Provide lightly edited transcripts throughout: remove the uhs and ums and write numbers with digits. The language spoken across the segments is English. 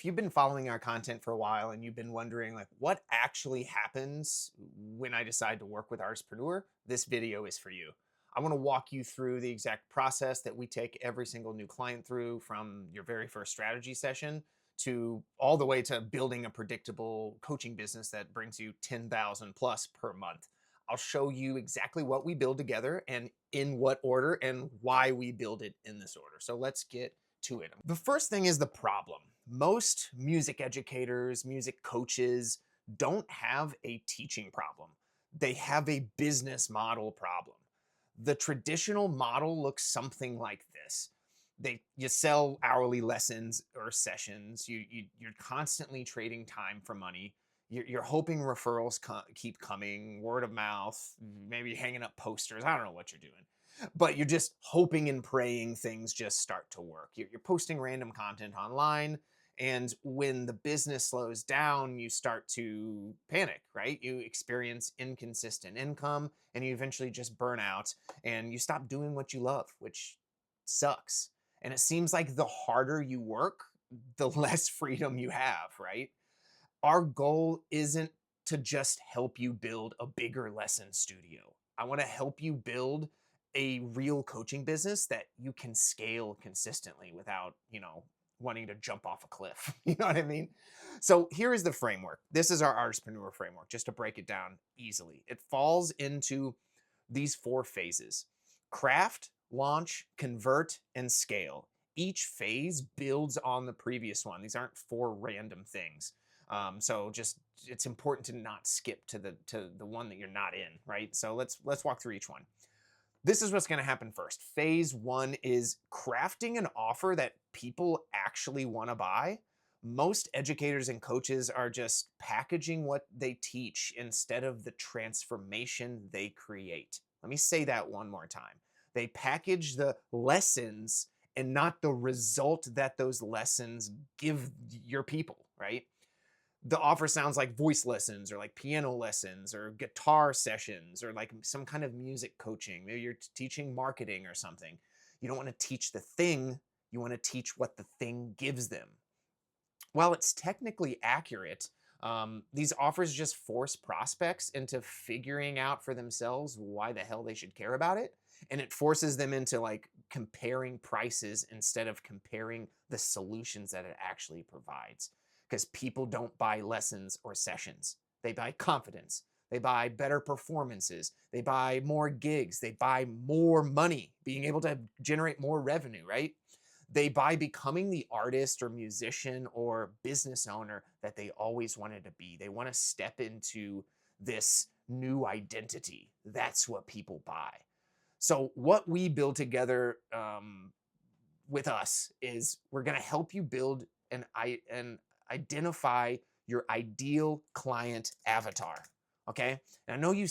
If you've been following our content for a while and you've been wondering like what actually happens when I decide to work with Artistpreneur, this video is for you. I want to walk you through the exact process that we take every single new client through, from your very first strategy session to all the way to building a predictable coaching business that brings you 10,000 plus per month. I'll show you exactly what we build together and in what order and why we build it in this order. So let's get to it. The first thing is the problem. Most music educators, music coaches don't have a teaching problem. They have a business model problem. The traditional model looks something like this. You sell hourly lessons or sessions. You're constantly trading time for money. You're hoping referrals keep coming, word of mouth, maybe hanging up posters. I don't know what you're doing, but you're just hoping and praying things just start to work. You're posting random content online, and when the business slows down, you start to panic, right? You experience inconsistent income and you eventually just burn out and you stop doing what you love, which sucks. And it seems like the harder you work, the less freedom you have, right? Our goal isn't to just help you build a bigger lesson studio. I want to help you build a real coaching business that you can scale consistently without, wanting to jump off a cliff. You know what I mean? So here is the framework. This is our Artistpreneur framework, just to break it down easily. It falls into these four phases: craft, launch, convert, and scale. Each phase builds on the previous one. These aren't four random things. So just it's important to not skip to the one that you're not in, right? So let's walk through each one. This is what's going to happen first. Phase one is crafting an offer that people actually want to buy. Most educators and coaches are just packaging what they teach instead of the transformation they create. Let me say that one more time. They package the lessons and not the result that those lessons give your people, right? The offer sounds like voice lessons or like piano lessons or guitar sessions or like some kind of music coaching. Maybe you're teaching marketing or something. You don't want to teach the thing, you want to teach what the thing gives them. While it's technically accurate, these offers just force prospects into figuring out for themselves why the hell they should care about it. And it forces them into like comparing prices instead of comparing the solutions that it actually provides. Because people don't buy lessons or sessions. They buy confidence. They buy better performances. They buy more gigs. They buy more money, being able to generate more revenue, right? They buy becoming the artist or musician or business owner that they always wanted to be. They want to step into this new identity. That's what people buy. So what we build together with us is we're going to help you build an identify your ideal client avatar. Okay. And I know you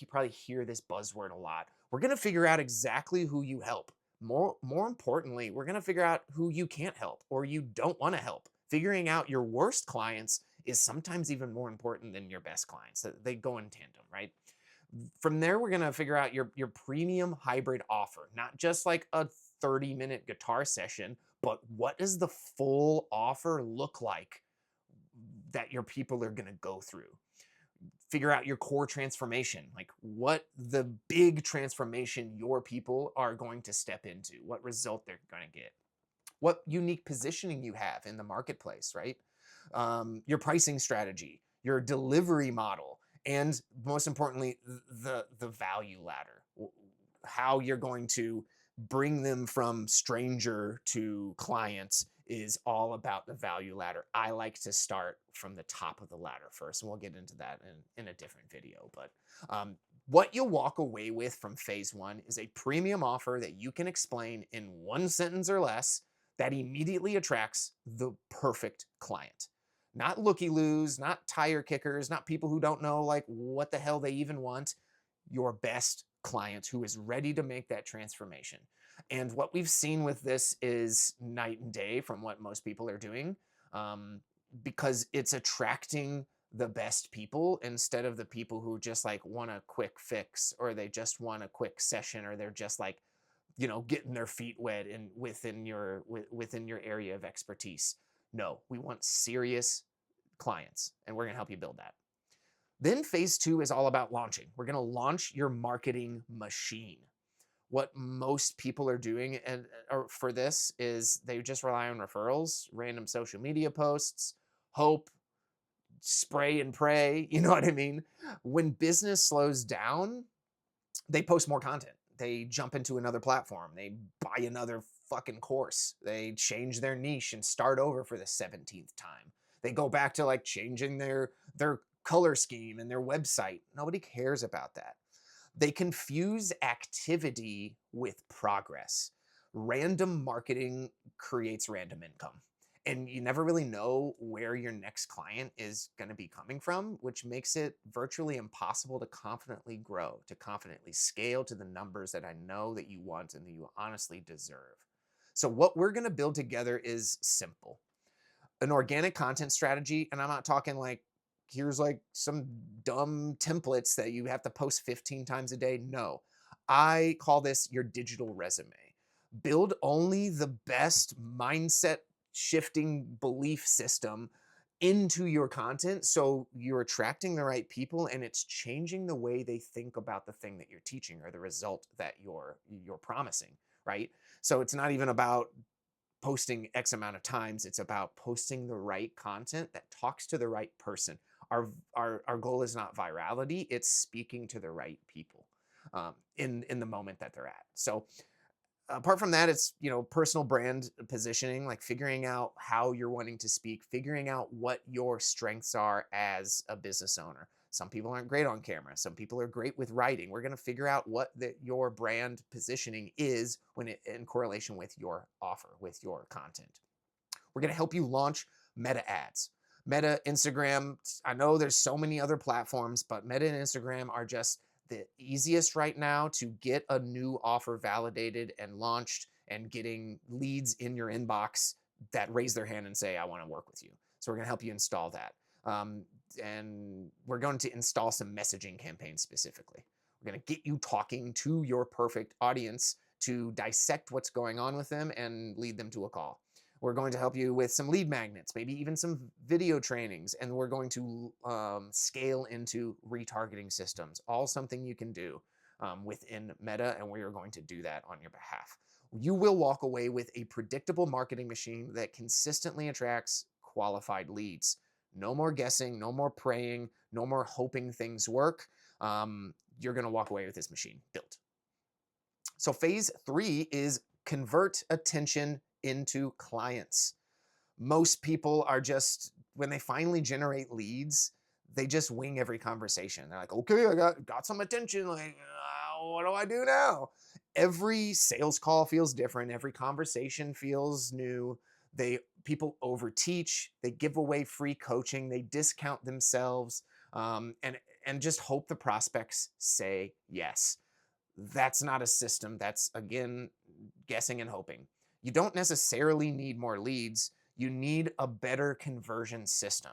probably hear this buzzword a lot. We're going to figure out exactly who you help. More importantly, we're going to figure out who you can't help or you don't want to help. Figuring out your worst clients is sometimes even more important than your best clients. They go in tandem, right? From there, we're going to figure out your premium hybrid offer, not just like a 30-minute guitar session, but what does the full offer look like that your people are going to go through? Figure out your core transformation, like what the big transformation your people are going to step into, what result they're going to get, what unique positioning you have in the marketplace, right? Your pricing strategy, your delivery model, and most importantly, the value ladder, how you're going to bring them from stranger to clients is all about the value ladder. I like to start from the top of the ladder first, and we'll get into that in a different video. But what you'll walk away with from phase one is a premium offer that you can explain in one sentence or less that immediately attracts the perfect client. Not looky-loos, not tire kickers, not people who don't know like what the hell they even want. Your best client who is ready to make that transformation. And what we've seen with this is night and day from what most people are doing, because it's attracting the best people instead of the people who just like want a quick fix, or they just want a quick session, or they're just like, getting their feet wet within your area of expertise. No, we want serious clients, and we're going to help you build that. Then phase 2 is all about launching. We're going to launch your marketing machine. What most people are doing or for this is they just rely on referrals, random social media posts, hope, spray and pray. You know what I mean? When business slows down, they post more content. They jump into another platform. They buy another fucking course. They change their niche and start over for the 17th time. They go back to like changing their color scheme and their website. Nobody cares about that. They confuse activity with progress. Random marketing creates random income. And you never really know where your next client is going to be coming from, which makes it virtually impossible to confidently grow, to confidently scale to the numbers that I know that you want and that you honestly deserve. So, what we're going to build together is simple: an organic content strategy. And I'm not talking like, here's like some dumb templates that you have to post 15 times a day. No, I call this your digital resume. Build only the best mindset shifting belief system into your content so you're attracting the right people and it's changing the way they think about the thing that you're teaching or the result that you're promising, right? So it's not even about posting X amount of times. It's about posting the right content that talks to the right person. Our goal is not virality. It's speaking to the right people in the moment that they're at. So apart from that, it's, personal brand positioning, like figuring out how you're wanting to speak, figuring out what your strengths are as a business owner. Some people aren't great on camera. Some people are great with writing. We're going to figure out what your brand positioning is in correlation with your offer, with your content. We're going to help you launch meta ads. Meta, Instagram, I know there's so many other platforms, but Meta and Instagram are just the easiest right now to get a new offer validated and launched and getting leads in your inbox that raise their hand and say, I want to work with you. So we're going to help you install that. And we're going to install some messaging campaigns specifically. We're going to get you talking to your perfect audience to dissect what's going on with them and lead them to a call. We're going to help you with some lead magnets, maybe even some video trainings, and we're going to scale into retargeting systems, all something you can do within Meta, and we are going to do that on your behalf. You will walk away with a predictable marketing machine that consistently attracts qualified leads. No more guessing, no more praying, no more hoping things work. You're going to walk away with this machine built. So phase 3 is convert attention into clients. Most people are just, when they finally generate leads, they just wing every conversation. They're like, okay, I got some attention. Like, what do I do now? Every sales call feels different. Every conversation feels new. People overteach. They give away free coaching. They discount themselves, and just hope the prospects say yes. That's not a system. That's, again, guessing and hoping. You don't necessarily need more leads. You need a better conversion system.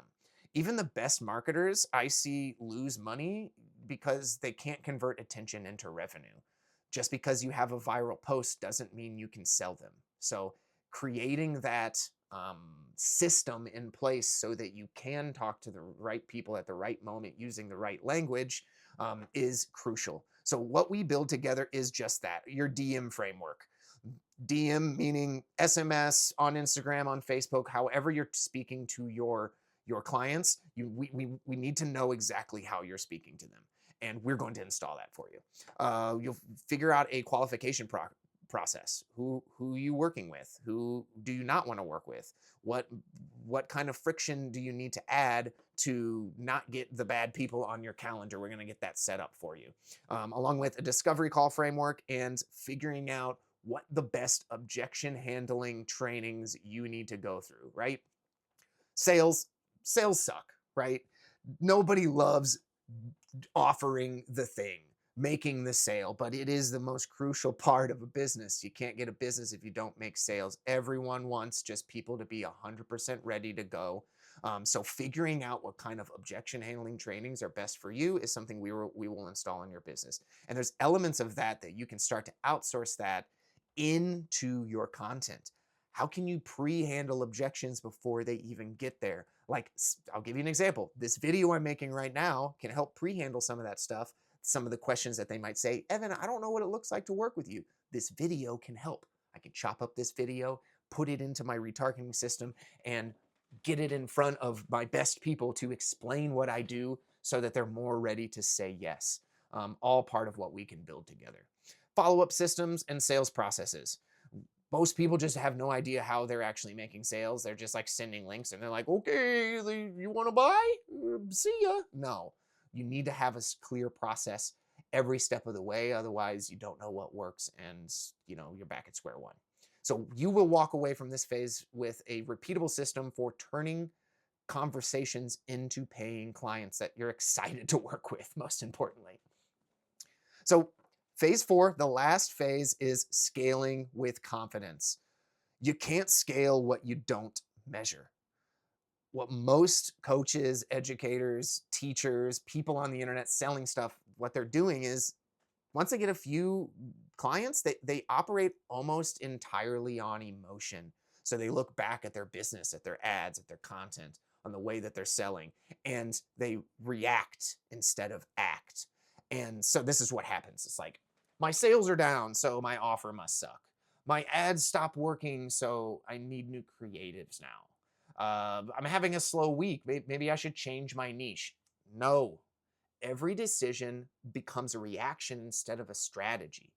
Even the best marketers I see lose money because they can't convert attention into revenue. Just because you have a viral post doesn't mean you can sell them. So creating that system in place so that you can talk to the right people at the right moment using the right language is crucial. So what we build together is just that, your DM framework. DM meaning SMS, on Instagram, on Facebook, however you're speaking to your clients, we need to know exactly how you're speaking to them. And we're going to install that for you. You'll figure out a qualification process. Who are you working with? Who do you not want to work with? What kind of friction do you need to add to not get the bad people on your calendar? We're going to get that set up for you, along with a discovery call framework and figuring out what the best objection handling trainings you need to go through, right? Sales suck, right? Nobody loves offering the thing, making the sale, but it is the most crucial part of a business. You can't get a business if you don't make sales. Everyone wants just people to be 100% ready to go. So figuring out what kind of objection handling trainings are best for you is something we will install in your business. And there's elements of that you can start to outsource that into your content. How can you pre-handle objections before they even get there? Like, I'll give you an example. This video I'm making right now can help pre-handle some of that stuff, some of the questions that they might say. Evan, I don't know what it looks like to work with you. This video can help. I can chop up this video, put it into my retargeting system, and get it in front of my best people to explain what I do so that they're more ready to say yes. All part of what we can build together. Follow-up systems and sales processes. Most people just have no idea how they're actually making sales. They're just like sending links and they're like, okay, you want to buy? See ya. No, you need to have a clear process every step of the way. Otherwise, you don't know what works and you're back at square one. So you will walk away from this phase with a repeatable system for turning conversations into paying clients that you're excited to work with, most importantly. So phase 4, the last phase, is scaling with confidence. You can't scale what you don't measure. What most coaches, educators, teachers, people on the internet selling stuff, what they're doing is once they get a few clients, they operate almost entirely on emotion. So they look back at their business, at their ads, at their content, on the way that they're selling, and they react instead of act. And so this is what happens. It's like, my sales are down, so my offer must suck. My ads stopped working, so I need new creatives now. I'm having a slow week. Maybe I should change my niche. No. Every decision becomes a reaction instead of a strategy.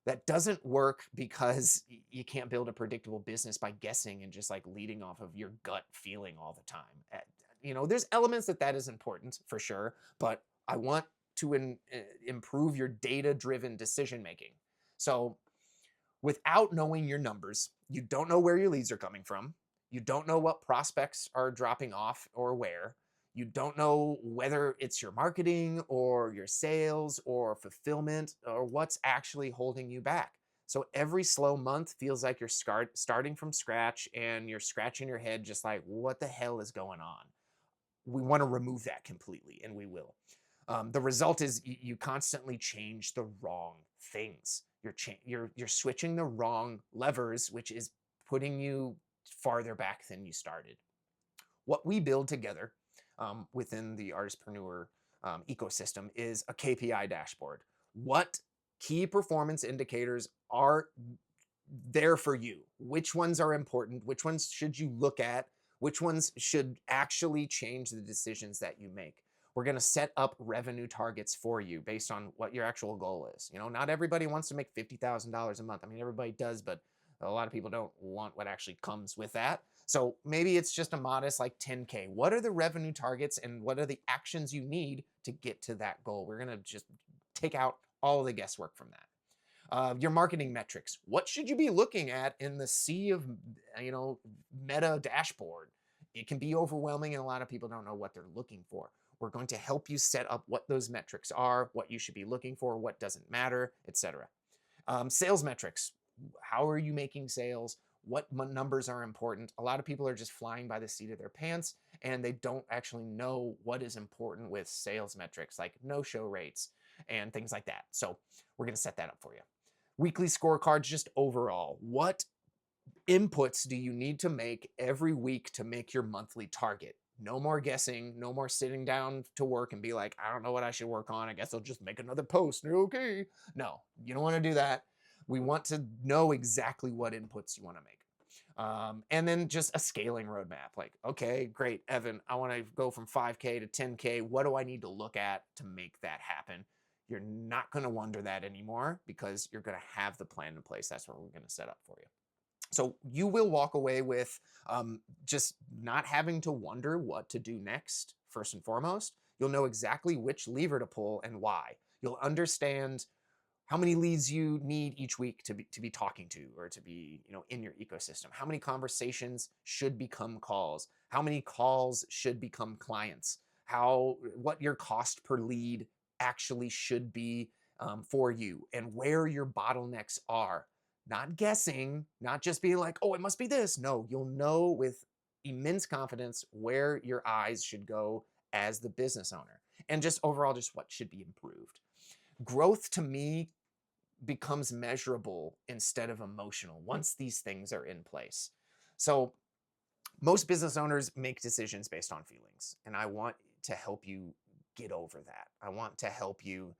That doesn't work because you can't build a predictable business by guessing and just like leading off of your gut feeling all the time. There's elements that is important for sure, but I want to improve your data-driven decision making. So without knowing your numbers, you don't know where your leads are coming from. You don't know what prospects are dropping off or where. You don't know whether it's your marketing or your sales or fulfillment or what's actually holding you back. So every slow month feels like you're starting from scratch and you're scratching your head just like, what the hell is going on? We want to remove that completely, and we will. The result is you constantly change the wrong things. You're switching the wrong levers, which is putting you farther back than you started. What we build together within the Artistpreneur ecosystem is a KPI dashboard. What key performance indicators are there for you? Which ones are important? Which ones should you look at? Which ones should actually change the decisions that you make? We're going to set up revenue targets for you based on what your actual goal is. Not everybody wants to make $50,000 a month. I mean, everybody does, but a lot of people don't want what actually comes with that. So maybe it's just a modest like 10K. What are the revenue targets and what are the actions you need to get to that goal? We're going to just take out all of the guesswork from that. Your marketing metrics. What should you be looking at in the sea of, meta dashboard? It can be overwhelming and a lot of people don't know what they're looking for. We're going to help you set up what those metrics are, what you should be looking for, what doesn't matter, etc. Sales metrics. How are you making sales? What numbers are important? A lot of people are just flying by the seat of their pants and they don't actually know what is important with sales metrics like no-show rates and things like that. So we're going to set that up for you. Weekly scorecards, just overall. What inputs do you need to make every week to make your monthly target? No more guessing, no more sitting down to work and be like, I don't know what I should work on. I guess I'll just make another post. Okay. No, you don't want to do that. We want to know exactly what inputs you want to make. And then just a scaling roadmap. Like, okay, great, Evan, I want to go from 5K to 10K. What do I need to look at to make that happen? You're not going to wonder that anymore because you're going to have the plan in place. That's what we're going to set up for you. So you will walk away with just not having to wonder what to do next, first and foremost. You'll know exactly which lever to pull and why. You'll understand how many leads you need each week to be talking to or to be in your ecosystem. How many conversations should become calls? How many calls should become clients? What your cost per lead actually should be for you and where your bottlenecks are. Not guessing, not just being like, oh, it must be this. No, you'll know with immense confidence where your eyes should go as the business owner and just overall just what should be improved. Growth to me becomes measurable instead of emotional once these things are in place. So most business owners make decisions based on feelings, and I want to help you get over that. I want to help you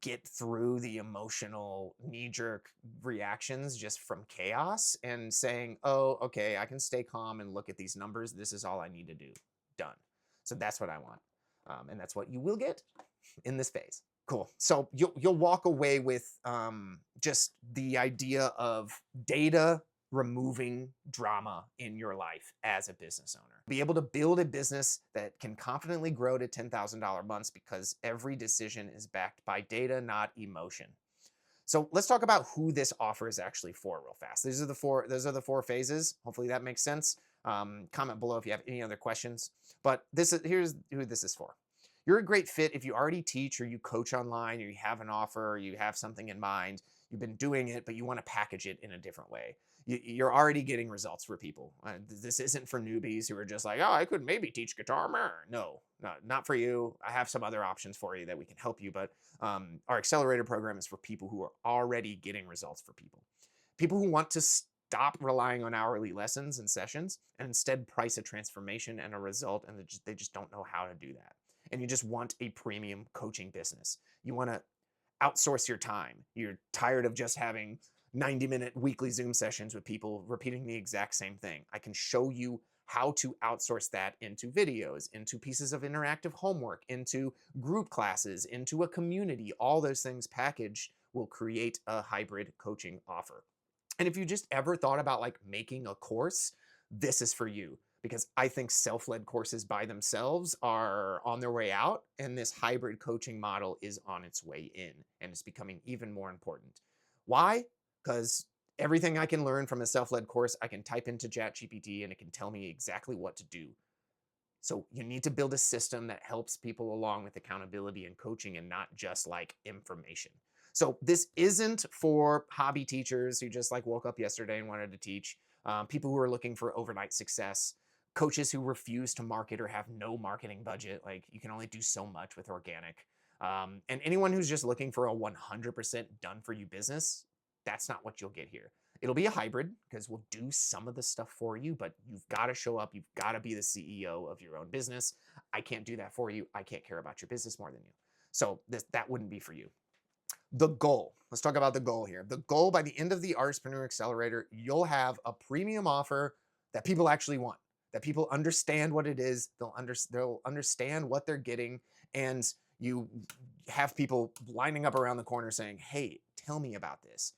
get through the emotional knee-jerk reactions just from chaos and saying, oh, okay, I can stay calm and look at these numbers. This is all I need to do. Done. So that's what I want. And that's what you will get in this phase. Cool. So you'll walk away with just the idea of data removing drama in your life as a business owner. Be able to build a business that can confidently grow to $10,000 months because every decision is backed by data, not emotion. So let's talk about who this offer is actually for real fast. Those are the four phases. Hopefully that makes sense. Comment below if you have any other questions. But here's who this is for. You're a great fit if you already teach or you coach online or you have an offer or you have something in mind. You've been doing it, but you want to package it in a different way. You're already getting results for people. This isn't for newbies who are just like, oh, I could maybe teach guitar. No, not for you. I have some other options for you that we can help you. But our accelerator program is for people who are already getting results for people. People who want to stop relying on hourly lessons and sessions and instead price a transformation and a result, and they just don't know how to do that. And you just want a premium coaching business. You want to outsource your time. You're tired of just having 90-minute weekly Zoom sessions with people repeating the exact same thing. I can show you how to outsource that into videos, into pieces of interactive homework, into group classes, into a community. All those things packaged will create a hybrid coaching offer. And if you just ever thought about like making a course, this is for you. Because I think self-led courses by themselves are on their way out, and this hybrid coaching model is on its way in, and it's becoming even more important. Why? Because everything I can learn from a self-led course, I can type into ChatGPT and it can tell me exactly what to do. So you need to build a system that helps people along with accountability and coaching and not just like information. So this isn't for hobby teachers who just like woke up yesterday and wanted to teach, people who are looking for overnight success, coaches who refuse to market or have no marketing budget. Like you can only do so much with organic. And anyone who's just looking for a 100% done for you business, that's not what you'll get here. It'll be a hybrid because we'll do some of the stuff for you, but you've got to show up. You've got to be the CEO of your own business. I can't do that for you. I can't care about your business more than you. So that wouldn't be for you. The goal. Let's talk about the goal here. The goal by the end of the Artistpreneur Accelerator, you'll have a premium offer that people actually want, that people understand what it is. They'll understand what they're getting. And you have people lining up around the corner saying, hey, tell me about this.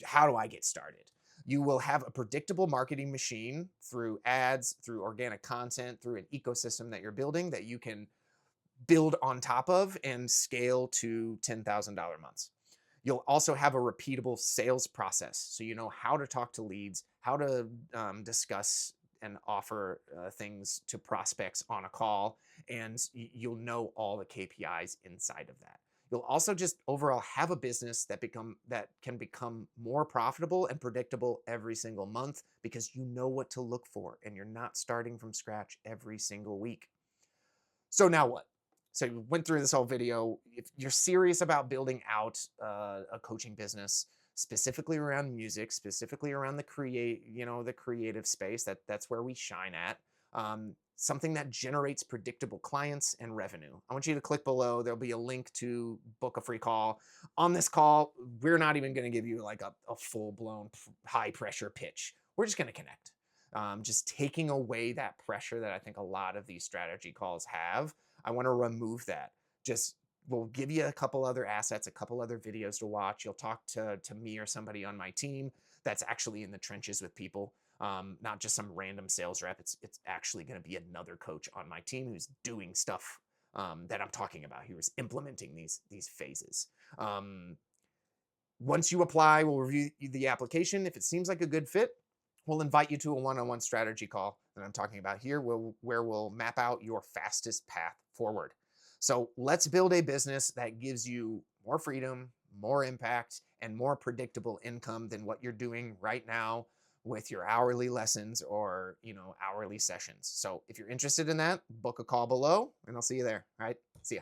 How do I get started? You will have a predictable marketing machine through ads, through organic content, through an ecosystem that you're building that you can build on top of and scale to $10,000 months. You'll also have a repeatable sales process. So you know how to talk to leads, how to discuss and offer things to prospects on a call, and you'll know all the KPIs inside of that. You'll also just overall have a business that can become more profitable and predictable every single month because you know what to look for and you're not starting from scratch every single week. So now what? So we went through this whole video. If you're serious about building out a coaching business, specifically around music, specifically around the creative space, that's where we shine at. Something that generates predictable clients and revenue. I want you to click below. There'll be a link to book a free call. On this call, we're not even going to give you like a full-blown high pressure pitch. We're just going to connect. Just taking away that pressure that I think a lot of these strategy calls have. I want to remove that. We'll give you a couple other assets, a couple other videos to watch. You'll talk to me or somebody on my team that's actually in the trenches with people, not just some random sales rep. It's actually going to be another coach on my team who's doing stuff that I'm talking about. He was implementing these phases. Once you apply, we'll review the application. If it seems like a good fit, we'll invite you to a one-on-one strategy call that I'm talking about here, where we'll map out your fastest path forward. So let's build a business that gives you more freedom, more impact, and more predictable income than what you're doing right now with your hourly lessons or hourly sessions. So if you're interested in that, book a call below, and I'll see you there. All right, see ya.